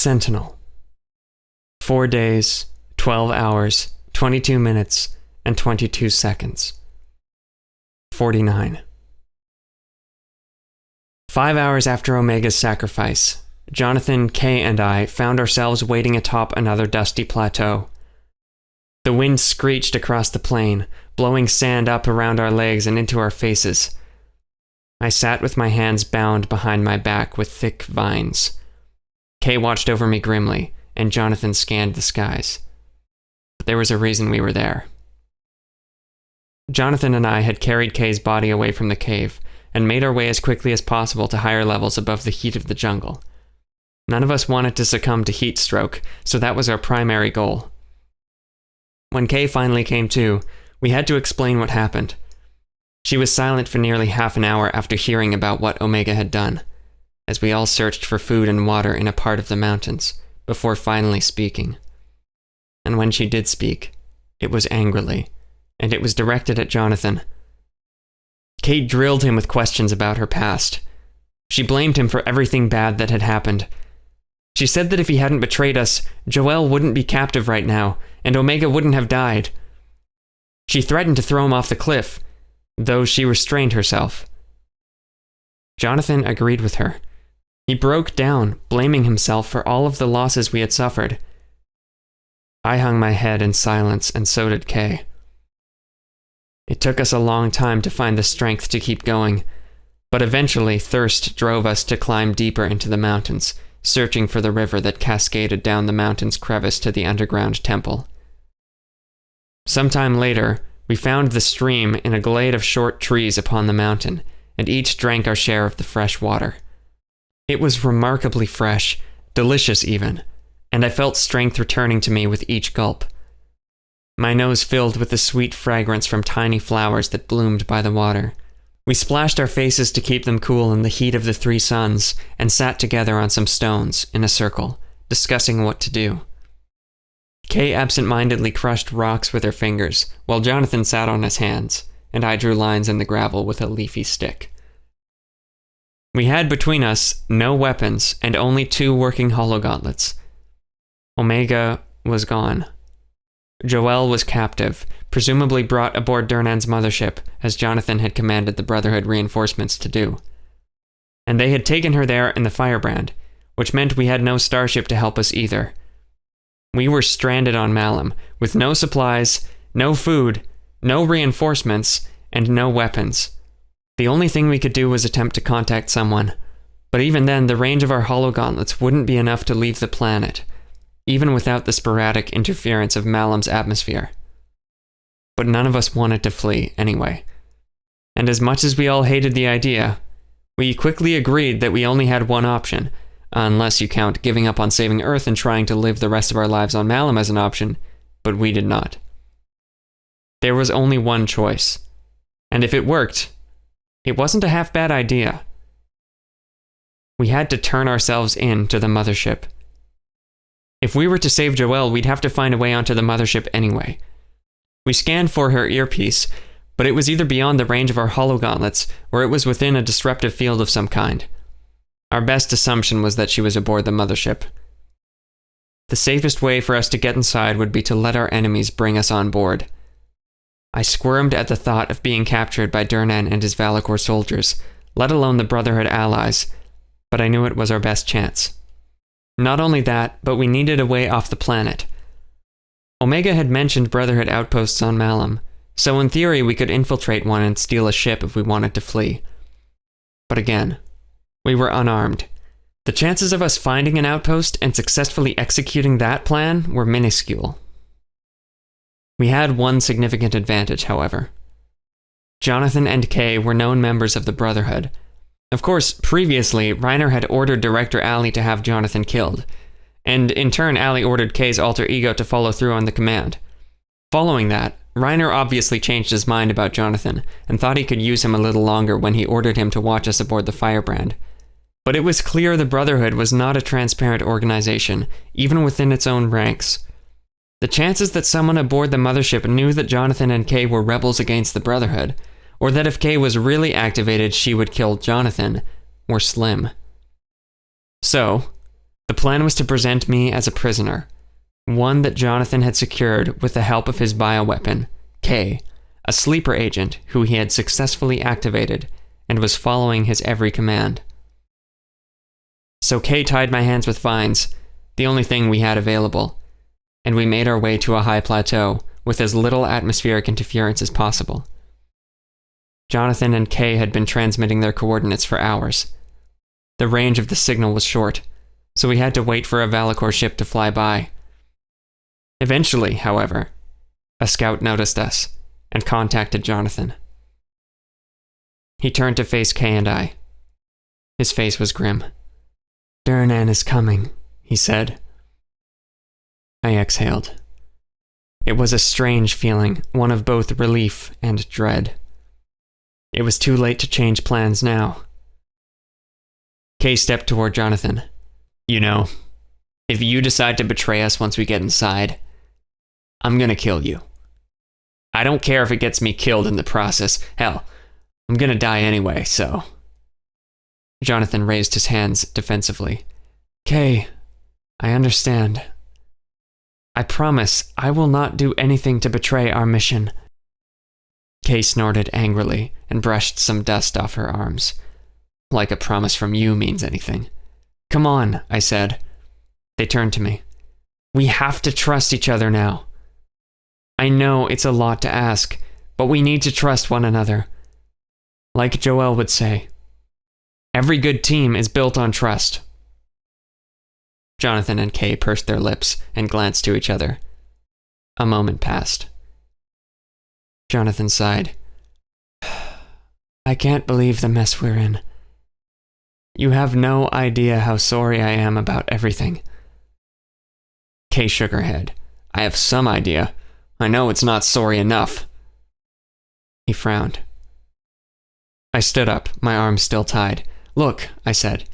Sentinel. 4 days, 12 hours, 22 minutes, and 22 seconds. 49. 5 hours after Omega's sacrifice, Jonathan, Kay, and I found ourselves waiting atop another dusty plateau. The wind screeched across the plain, blowing sand up around our legs and into our faces. I sat with my hands bound behind my back with thick vines. Kay watched over me grimly, and Jonathan scanned the skies. But there was a reason we were there. Jonathan and I had carried Kay's body away from the cave, and made our way as quickly as possible to higher levels above the heat of the jungle. None of us wanted to succumb to heat stroke, so that was our primary goal. When Kay finally came to, we had to explain what happened. She was silent for nearly half an hour after hearing about what Omega had done, as we all searched for food and water in a part of the mountains, before finally speaking. And when she did speak, it was angrily, and it was directed at Jonathan. Kate drilled him with questions about her past. She blamed him for everything bad that had happened. She said that if he hadn't betrayed us, Joelle wouldn't be captive right now, and Omega wouldn't have died. She threatened to throw him off the cliff, though she restrained herself. Jonathan agreed with her. He broke down, blaming himself for all of the losses we had suffered. I hung my head in silence, and so did Kay. It took us a long time to find the strength to keep going, but eventually thirst drove us to climb deeper into the mountains, searching for the river that cascaded down the mountain's crevice to the underground temple. Sometime later, we found the stream in a glade of short trees upon the mountain, and each drank our share of the fresh water. It was remarkably fresh, delicious even, and I felt strength returning to me with each gulp. My nose filled with the sweet fragrance from tiny flowers that bloomed by the water. We splashed our faces to keep them cool in the heat of the 3 suns, and sat together on some stones, in a circle, discussing what to do. Kay absent-mindedly crushed rocks with her fingers, while Jonathan sat on his hands, and I drew lines in the gravel with a leafy stick. We had between us no weapons and only 2 working hologauntlets. Omega was gone. Joelle was captive, presumably brought aboard Duhrnan's mothership, as Jonathan had commanded the Brotherhood reinforcements to do. And they had taken her there in the Firebrand, which meant we had no starship to help us either. We were stranded on Malum, with no supplies, no food, no reinforcements, and no weapons. The only thing we could do was attempt to contact someone, but even then the range of our hologauntlets wouldn't be enough to leave the planet, even without the sporadic interference of Malum's atmosphere. But none of us wanted to flee anyway. And as much as we all hated the idea, we quickly agreed that we only had one option, unless you count giving up on saving Earth and trying to live the rest of our lives on Malum as an option, but we did not. There was only one choice, and if it worked, it wasn't a half-bad idea. We had to turn ourselves in to the mothership. If we were to save Joelle, we'd have to find a way onto the mothership anyway. We scanned for her earpiece, but it was either beyond the range of our hologauntlets, or it was within a disruptive field of some kind. Our best assumption was that she was aboard the mothership. The safest way for us to get inside would be to let our enemies bring us on board. I squirmed at the thought of being captured by Duhrnan and his Valakor soldiers, let alone the Brotherhood allies, but I knew it was our best chance. Not only that, but we needed a way off the planet. Omega had mentioned Brotherhood outposts on Malum, so in theory we could infiltrate one and steal a ship if we wanted to flee. But again, we were unarmed. The chances of us finding an outpost and successfully executing that plan were minuscule. We had one significant advantage, however. Jonathan and Kay were known members of the Brotherhood. Of course, previously, Reiner had ordered Director Ali to have Jonathan killed, and in turn Ali ordered Kay's alter ego to follow through on the command. Following that, Reiner obviously changed his mind about Jonathan, and thought he could use him a little longer when he ordered him to watch us aboard the Firebrand. But it was clear the Brotherhood was not a transparent organization, even within its own ranks. The chances that someone aboard the mothership knew that Jonathan and Kay were rebels against the Brotherhood, or that if Kay was really activated she would kill Jonathan, were slim. So, The plan was to present me as a prisoner, one that Jonathan had secured with the help of his bioweapon, K, a sleeper agent who he had successfully activated and was following his every command. So K tied my hands with vines, the only thing we had available, and we made our way to a high plateau with as little atmospheric interference as possible. Jonathan and K had been transmitting their coordinates for hours. The range of the signal was short, so we had to wait for a Valakor ship to fly by. Eventually, however, a scout noticed us and contacted Jonathan. He turned to face K and I. His face was grim. "Duhrnan is coming," he said. I exhaled. It was a strange feeling, one of both relief and dread. It was too late to change plans now. Kay stepped toward Jonathan. "You know, if you decide to betray us once we get inside, I'm gonna kill you. I don't care if it gets me killed in the process. Hell, I'm gonna die anyway, so..." Jonathan raised his hands defensively. "Kay, I understand. I promise I will not do anything to betray our mission." Kay snorted angrily and brushed some dust off her arms. "Like a promise from you means anything." "Come on," I said. They turned to me. "We have to trust each other now. I know it's a lot to ask, but we need to trust one another. Like Joel would say, every good team is built on trust." Jonathan and Kay pursed their lips and glanced to each other. A moment passed. Jonathan sighed. "I can't believe the mess we're in. You have no idea how sorry I am about everything." Kay shook her head. "I have some idea. I know it's not sorry enough." He frowned. I stood up, my arms still tied. "Look," I said,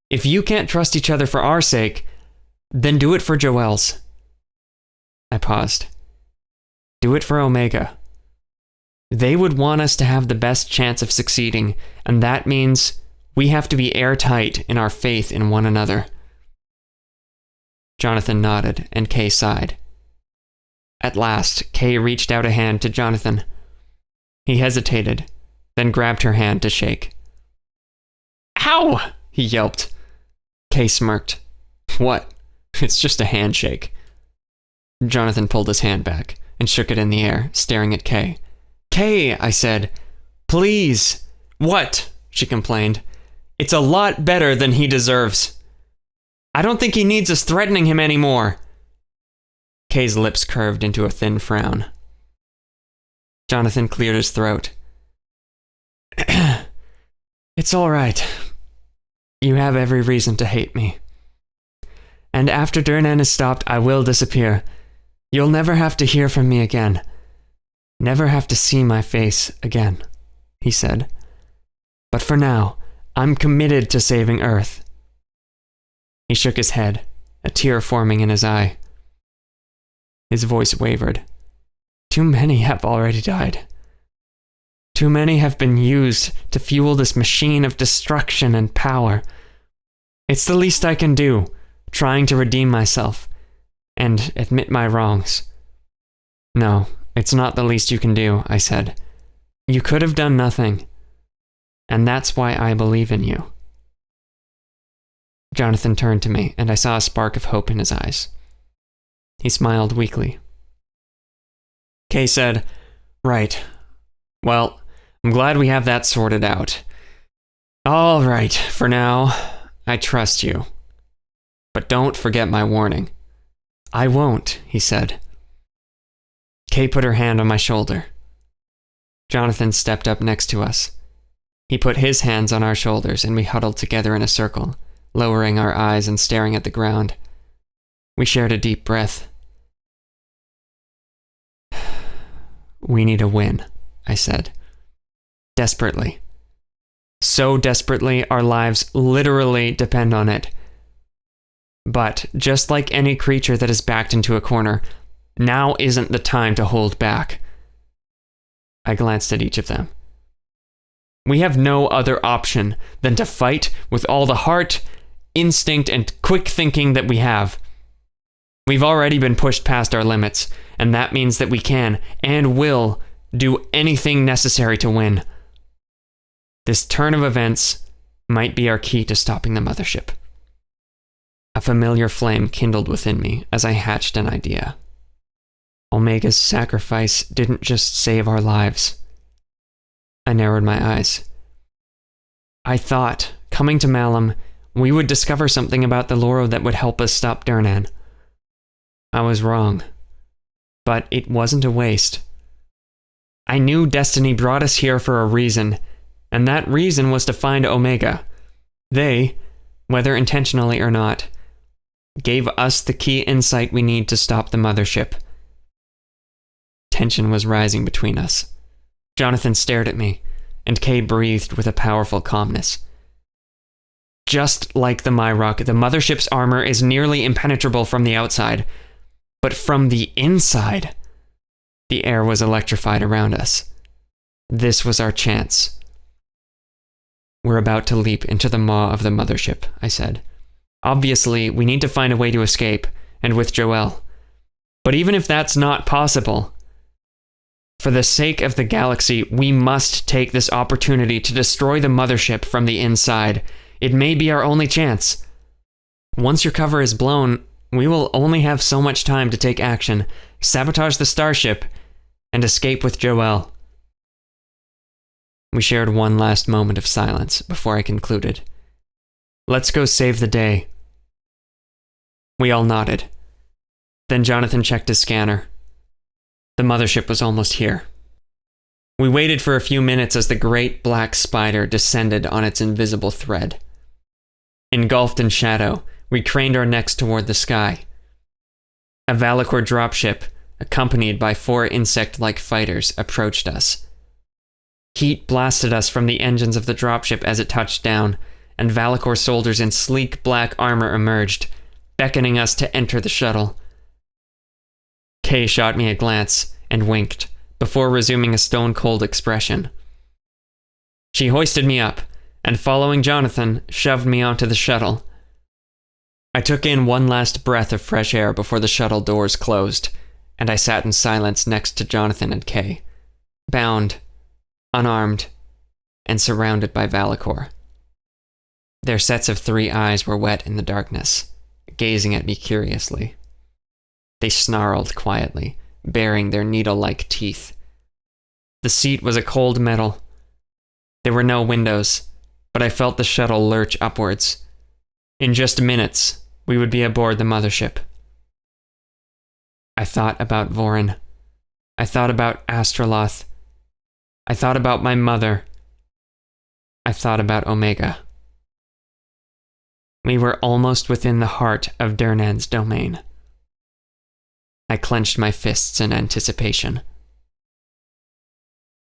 "if you can't trust each other for our sake, then do it for Joel's." I paused. "Do it for Omega. They would want us to have the best chance of succeeding, and that means we have to be airtight in our faith in one another." Jonathan nodded, and Kay sighed. At last, Kay reached out a hand to Jonathan. He hesitated, then grabbed her hand to shake. "Ow!" he yelped. Kay smirked. "What? It's just a handshake." Jonathan pulled his hand back and shook it in the air, staring at Kay. "Kay," I said, "please." "What?" she complained. "It's a lot better than he deserves. I don't think he needs us threatening him anymore." Kay's lips curved into a thin frown. Jonathan cleared his throat. "It's all right. You have every reason to hate me. And after Duhrnan is stopped, I will disappear. You'll never have to hear from me again. Never have to see my face again," he said. "But for now, I'm committed to saving Earth." He shook his head, a tear forming in his eye. His voice wavered. "Too many have already died. Too many have been used to fuel this machine of destruction and power. It's the least I can do, trying to redeem myself and admit my wrongs." "No, it's not the least you can do," I said. "You could have done nothing, and that's why I believe in you." Jonathan turned to me, and I saw a spark of hope in his eyes. He smiled weakly. Kay said, "Right. Well, I'm glad we have that sorted out. All right, for now, I trust you. But don't forget my warning." "I won't," he said. Kay put her hand on my shoulder. Jonathan stepped up next to us. He put his hands on our shoulders, and we huddled together in a circle, lowering our eyes and staring at the ground. We shared a deep breath. "We need a win," I said. "Desperately. So desperately, our lives literally depend on it. But, just like any creature that is backed into a corner, now isn't the time to hold back." I glanced at each of them. "We have no other option than to fight with all the heart instinct and quick thinking that we have. We've already been pushed past our limits, and that means that we can, and will, do anything necessary to win. This turn of events might be our key to stopping the mothership. A familiar flame kindled within me as I hatched an idea. Omega's sacrifice didn't just save our lives. I narrowed my eyes. I thought, coming to Malum, we would discover something about the Loro that would help us stop Duhrnan. I was wrong. But it wasn't a waste. I knew destiny brought us here for a reason, and that reason was to find Omega. They, whether intentionally or not, gave us the key insight we need to stop the mothership. Tension was rising between us. Jonathan stared at me, and Kay breathed with a powerful calmness. Just like the Myrock, the mothership's armor is nearly impenetrable from the outside, but from the inside, the air was electrified around us. This was our chance. We're about to leap into the maw of the mothership, I said. Obviously, we need to find a way to escape, and with Joel. But even if that's not possible, for the sake of the galaxy, we must take this opportunity to destroy the mothership from the inside. It may be our only chance. Once your cover is blown, we will only have so much time to take action, sabotage the starship, and escape with Joel. We shared one last moment of silence before I concluded. Let's go save the day. We all nodded. Then Jonathan checked his scanner. The mothership was almost here. We waited for a few minutes as the great black spider descended on its invisible thread. Engulfed in shadow, we craned our necks toward the sky. A Valakor dropship, accompanied by 4 insect-like fighters, approached us. Heat blasted us from the engines of the dropship as it touched down, and Valakor soldiers in sleek black armor emerged, beckoning us to enter the shuttle. Kay shot me a glance and winked, before resuming a stone-cold expression. She hoisted me up, and following Jonathan, shoved me onto the shuttle. I took in one last breath of fresh air before the shuttle doors closed, and I sat in silence next to Jonathan and Kay, bound, unarmed, and surrounded by Valakor. Their sets of 3 eyes were wet in the darkness, gazing at me curiously. They snarled quietly, baring their needle-like teeth. The seat was a cold metal. There were no windows, but I felt the shuttle lurch upwards. In just minutes, we would be aboard the mothership. I thought about Vorin. I thought about Astroloth. I thought about my mother. I thought about Omega. We were almost within the heart of Duhrnan's domain. I clenched my fists in anticipation.